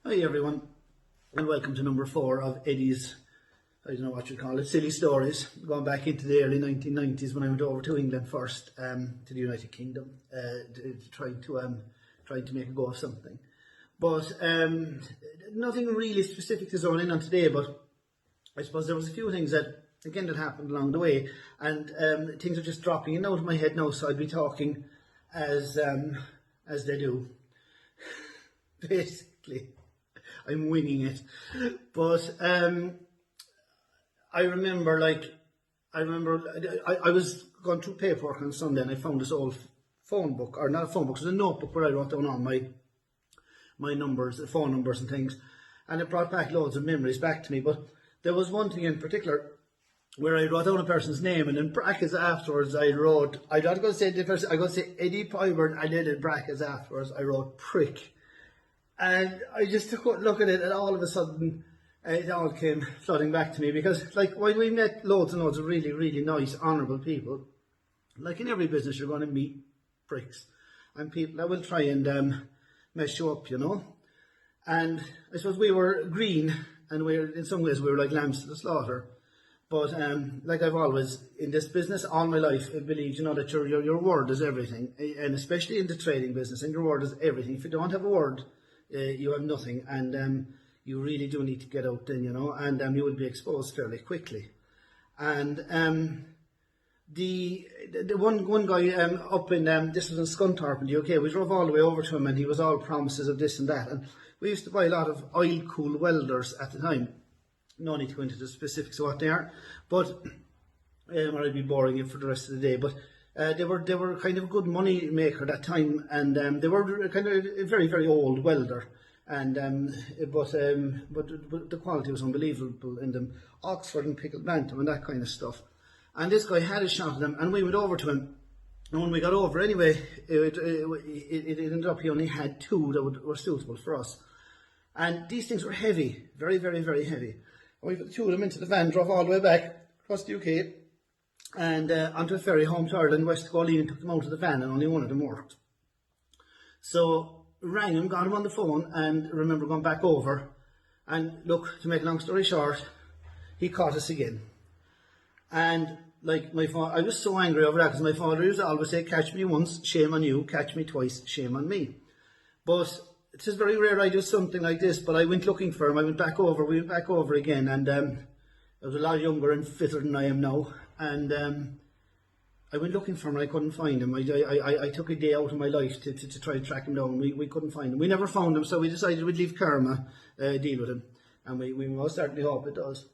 Hi everyone, and welcome to number 4 of Eddie's, I don't know what you call it, silly stories, going back into the early 1990s when I went over to England first, to the United Kingdom, trying to make a go of something. But nothing really specific to zone in on today, but I suppose there was a few things that happened along the way, and things are just dropping in out of my head now, so I'd be talking as they do, basically. I'm winging it, but I remember I was going through paperwork on Sunday and I found this old phone book, or not a phone book, it was a notebook where I wrote down all my numbers, the phone numbers and things, and it brought back loads of memories back to me. But there was one thing in particular where I wrote down a person's name, and in brackets afterwards I wrote, I got to say the person, I got to say Eddie Pyburn, and then in brackets afterwards I wrote prick. And I just took a look at it, and all of a sudden it all came flooding back to me, because like when we met loads and loads of really, really nice, honourable people, like in every business you're going to meet pricks and people that will try and mess you up, you know. And I suppose we were green, and in some ways we were like lambs to the slaughter. But like I've always, in this business all my life, I believed, you know, that your word is everything, and especially in the trading business, and your word is everything. If you don't have a word, you have nothing, and you really do need to get out then, you know, and you will be exposed fairly quickly. And the one guy up in this was in Scunthorpe in the UK. We drove all the way over to him, and he was all promises of this and that. And we used to buy a lot of oil cool welders at the time. No need to go into the specifics of what they are, but or I'd be boring you for the rest of the day. But they were kind of a good money maker at that time, and they were kind of a very, very old welder, and but the quality was unbelievable in them, Oxford and pickled bantam and that kind of stuff. And this guy had a shot at them, and we went over to him. And when we got over, anyway, it ended up he only had two that were suitable for us. And these things were heavy, very, very, very heavy. And we put two of them into the van, drove all the way back across the UK, and onto a ferry home to Ireland, West Galway, and took them out of the van, and only one of them worked. So rang him, got him on the phone, and remember going back over, and look, to make a long story short, he caught us again. And like my father, I was so angry over that, because my father used to always say, catch me once, shame on you, catch me twice, shame on me. But it is very rare I do something like this, but I went looking for him, we went back over again, and I was a lot younger and fitter than I am now, and I went looking for him and I couldn't find him. I took a day out of my life to try to track him down. We couldn't find him. We never found him, so we decided we'd leave karma deal with him, and we most certainly hope it does.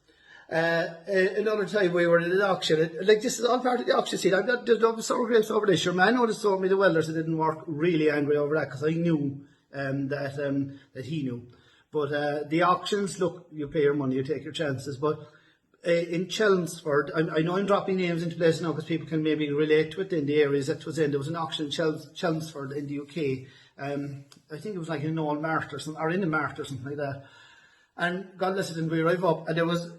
Another time we were at an auction, like this is all part of the auction scene. I've got the sour grapes over this. Your man noticed told me the welders that didn't work, really angry over that, because I knew that he knew. But the auctions, look, you pay your money, you take your chances, but in Chelmsford, I know I'm dropping names into places now because people can maybe relate to it in the areas that was in. There was an auction in Chelmsford in the UK. I think it was like in Old Mart or something, or in the Mart or something like that. And God bless it, and we arrive up, and there was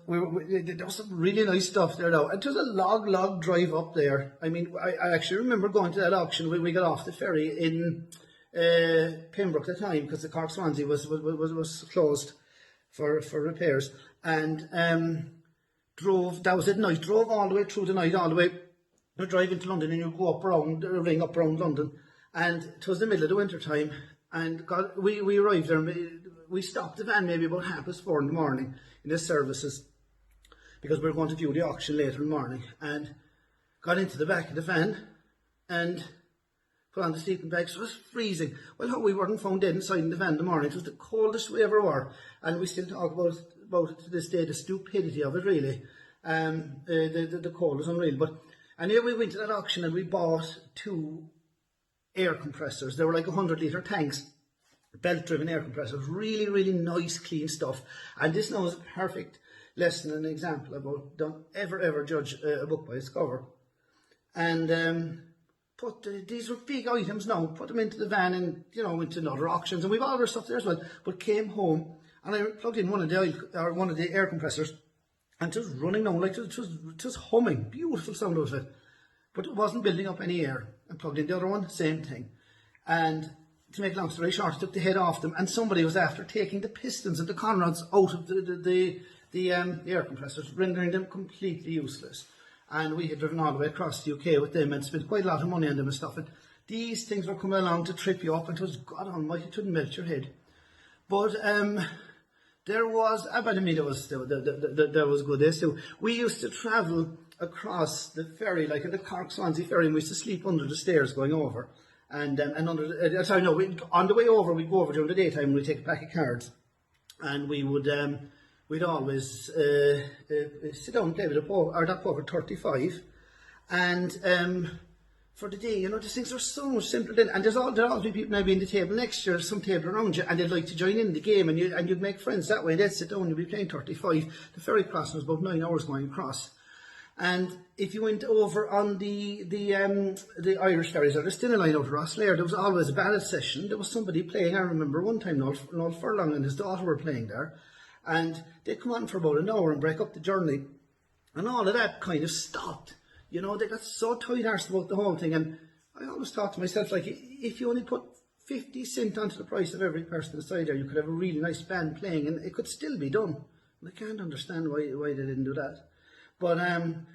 some really nice stuff there now. And it was a log drive up there. I mean, I actually remember going to that auction when we got off the ferry in Pembroke at the time, because the Cork Swansea was closed for repairs, and that was at night, drove all the way through the night, all the way, you drive into London, and you go up around, ring up around London, and it was the middle of the winter time, and God, we arrived there, and we stopped the van maybe about 4:30 in the morning in the services, because we were going to view the auction later in the morning, and got into the back of the van, and put on the sleeping bags. It was freezing. Well, how we weren't found dead inside in the van in the morning. It was the coldest we ever were, and we still talk about it to this day, the stupidity of it, really. The cold was unreal. But anyway, we went to that auction and we bought two air compressors. They were like 100-litre tanks, belt-driven air compressors. Really, really nice, clean stuff. And this now is a perfect lesson and example about don't ever judge a book by its cover. And these were big items now, put them into the van and, you know, into other auctions, and we've all our stuff there as well, but came home and I plugged in one of the air compressors, and it was running now, like it was humming, beautiful sound out of it, but it wasn't building up any air. And plugged in the other one, same thing. And to make a long story short, took the head off them, and somebody was after taking the pistons and the conrods out of the air compressors, rendering them completely useless. And we had driven all the way across the UK with them and spent quite a lot of money on them and stuff. And these things were coming along to trip you up, and it was, God almighty, it wouldn't melt your head. But there was, but I mean, there was good there. So we used to travel across the ferry, like in the Cork Swansea ferry, and we used to sleep under the stairs going over. And on the way over, we'd go over during the daytime and we'd take a pack of cards. And we would, we'd always sit down and play with that poker 35. And for the day, these things are so much simpler then. And there'll always be people now being the table next year, some table around you, and they'd like to join in the game, and you'd make friends that way. They'd sit down, you'd be playing 35. The ferry crossing was about 9 hours going across. And if you went over on the Irish ferries, or the Stena line out of Rosslare, there was always a ballad session. There was somebody playing. I remember one time Noel Furlong and his daughter were playing there, and they'd come on for about an hour and break up the journey, and all of that kind of stopped. They got so tight-arsed about the whole thing, and I always thought to myself, like, if you only put 50 cents onto the price of every person inside there, you could have a really nice band playing, and it could still be done. And I can't understand why they didn't do that. But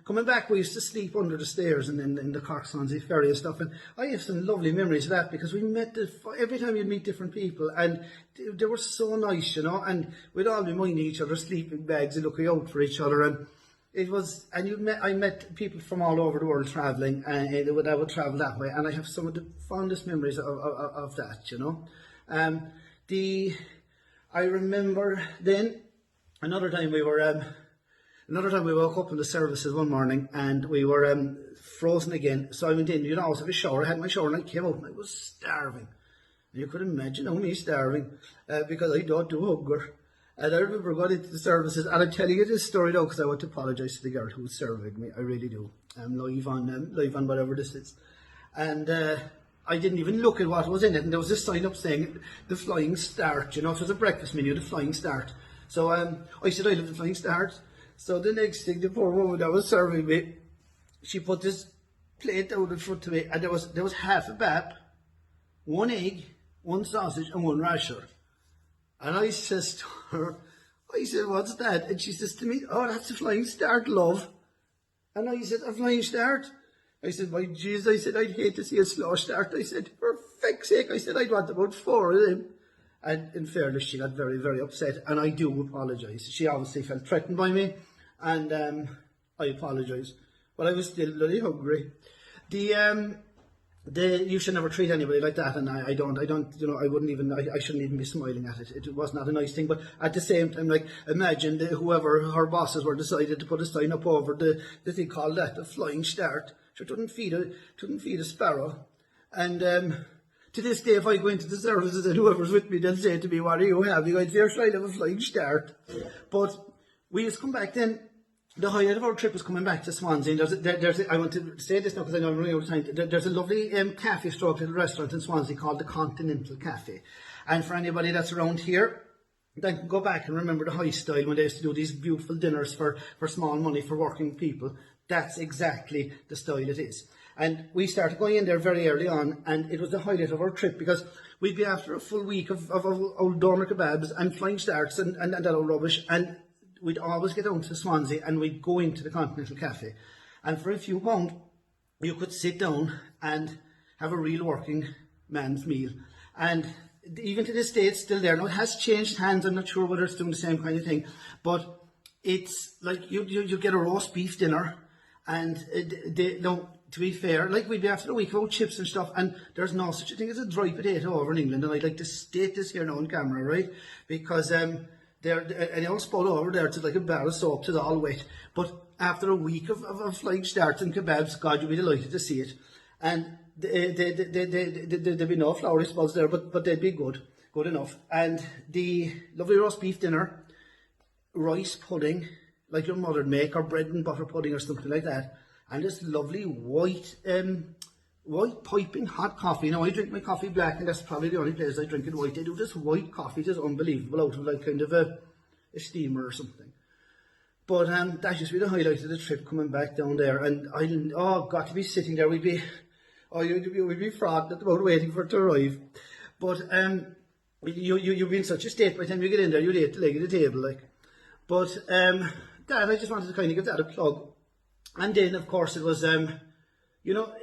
coming back, we used to sleep under the stairs and in the Cork Swansea ferry and stuff. And I have some lovely memories of that, because we met every time you'd meet different people, and they were so nice, and we'd all be minding each other's sleeping bags and looking out for each other. And it was, and I met people from all over the world travelling, and I would travel that way. And I have some of the fondest memories of that, I remember then another time we woke up in the services one morning, and we were frozen again. So I went in, you'd always have a shower. I had my shower and I came out and I was starving. And you could imagine me starving because I don't do hunger. And I remember going into the services, and I'm telling you this story now because I want to apologise to the girl who was serving me. I really do. I'm live on whatever this is. And I didn't even look at what was in it. And there was this sign up saying the Flying Start. It was a breakfast menu, the Flying Start. So I said, I love the Flying Start. So the next thing, the poor woman that was serving me, she put this plate down in front of me, and there was half a bap, 1 egg, 1 sausage, and 1 rasher. And I says to her, what's that? And she says to me, oh, that's a Flying Start, love. And I said, a Flying Start? I said, my Jesus, I said, I'd hate to see a slow start. I said, for feck's sake, I said, I'd want about 4 of them. And in fairness, she got very, very upset, and I do apologise. She obviously felt threatened by me, and I apologise. But I was still bloody hungry. You should never treat anybody like that, and I don't, I wouldn't even, I shouldn't even be smiling at it. It was not a nice thing, but at the same time, like, imagine whoever her bosses were decided to put a sign up over the thing called that, the Flying Start. She couldn't feed a sparrow. And to this day, if I go into the services and whoever's with me, they'll say to me, what are you having? I'd say, I'm trying to have a Flying Start. But we used to come back then. The highlight of our trip was coming back to Swansea. And I want to say this now because I know I'm running out of time. There's a lovely cafe stroke little restaurant in Swansea called the Continental Cafe. And for anybody that's around here, they can go back and remember the high style when they used to do these beautiful dinners for small money for working people. That's exactly the style it is. And we started going in there very early on, and it was the highlight of our trip because we'd be after a full week of old Dormer kebabs and Flying Starts and that old rubbish, and we'd always get down to Swansea and we'd go into the Continental Cafe. And for a few pounds, you could sit down and have a real working man's meal. And even to this day, it's still there. Now, it has changed hands. I'm not sure whether it's doing the same kind of thing. But it's like you get a roast beef dinner, and to be fair, like we'd be after a week of old chips and stuff, and there's no such a thing as a dry potato over in England. And I'd like to state this here now on camera, right? Because and they all spoil over there to like a bar of soap to the all wet. But after a week of Flying Starts and kebabs, God, you'd be delighted to see it. And there'd be no flour spoils there, but they'd be good enough. And the lovely roast beef dinner, rice pudding, like your mother'd make, or bread and butter pudding or something like that. And this lovely white piping hot coffee. Now, I drink my coffee black, and that's probably the only place I drink it white. They do this white coffee, just unbelievable, out of like kind of a steamer or something. But that used to be the highlight of the trip, coming back down there. And got to be sitting there. We'd be frothing at the moment waiting for it to arrive. But you'll be in such a state by the time you get in there, you're late the leg of the table, like. But that, I just wanted to kind of give that a plug. And then, of course, it was, you know,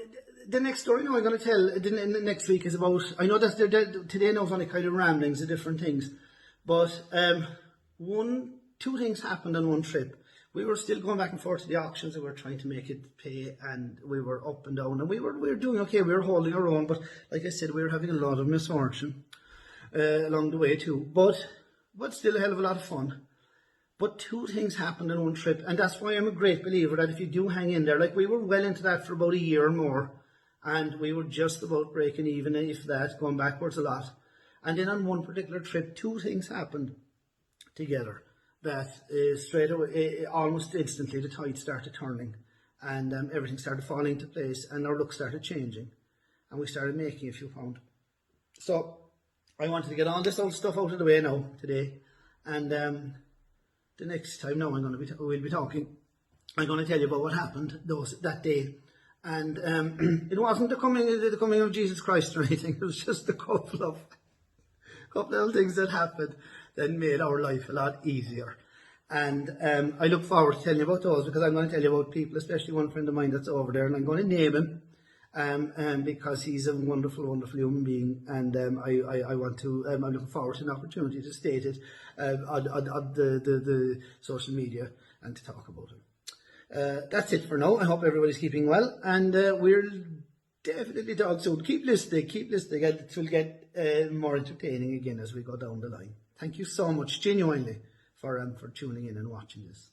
the next story now I'm going to tell the next week is about, I know that today now is only kind of ramblings of different things, but two things happened on one trip. We were still going back and forth to the auctions, and we were trying to make it pay, and we were up and down, and we were doing okay, we were holding our own, but like I said, we were having a lot of misfortune along the way too, but still a hell of a lot of fun. But two things happened in one trip, and that's why I'm a great believer that if you do hang in there, like we were well into that for about a year or more, and we were just about breaking even, if that, going backwards a lot. And then on one particular trip, two things happened together that straight away, almost instantly, the tide started turning, and everything started falling into place, and our look started changing, and we started making a few pound. So I wanted to get all this old stuff out of the way now today, and the next time now we'll be talking, I'm going to tell you about what happened that day. And it wasn't the coming of Jesus Christ or anything. It was just a couple of things that happened that made our life a lot easier. And I look forward to telling you about those, because I'm going to tell you about people, especially one friend of mine that's over there, and I'm going to name him because he's a wonderful, wonderful human being, and I want to. I'm looking forward to an opportunity to state it on the social media and to talk about it. That's it for now. I hope everybody's keeping well, and we'll definitely talk soon. Keep listening, and it will get more entertaining again as we go down the line. Thank you so much, genuinely, for tuning in and watching this.